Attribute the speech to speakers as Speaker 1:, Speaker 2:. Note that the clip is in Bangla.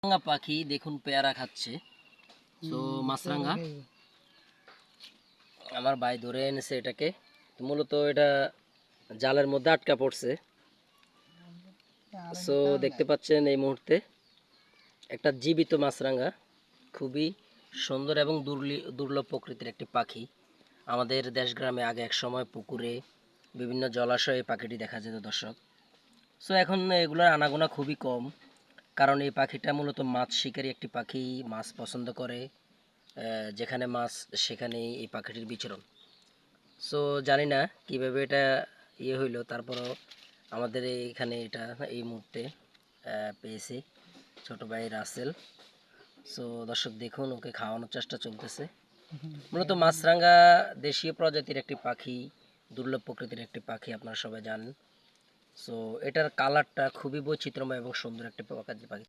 Speaker 1: মাছরাঙা পাখি দেখুন পেয়ারা খাচ্ছে। তো মাছরাঙা আমার ভাই ধরে এনেছে এটাকে। মূলত এটা জালের মধ্যে আটকা পড়ছে। সো দেখতে পাচ্ছেন এই মুহূর্তে একটা জীবিত মাছরাঙা, খুবই সুন্দর এবং দুর্লভ প্রকৃতির একটি পাখি। আমাদের দেশ গ্রামে আগে এক সময় পুকুরে বিভিন্ন জলাশয়ে পাখিটি দেখা যেত দর্শক। সো এখন এগুলোর আনাগোনা খুবই কম, কারণ এই পাখিটা মূলত মাছ শিকারী একটি পাখি। মাছ পছন্দ করে, যেখানে মাছ সেখানেই এই পাখিটির বিচরণ। সো জানি না কিভাবে এটা হইলো, তারপরও আমাদের এইখানে এটা এই মুহূর্তে পেয়েছি ছোট ভাই রাসেল। সো দর্শক দেখুন, ওকে খাওয়ানোর চেষ্টা চলতেছে। মূলত মাছরাঙা দেশীয় প্রজাতির একটি পাখি, দুর্লভ প্রকৃতির একটি পাখি, আপনারা সবাই জানেন। সো এটার কালারটা খুবই বৈচিত্র্যময় এবং সুন্দর একটি পাখি।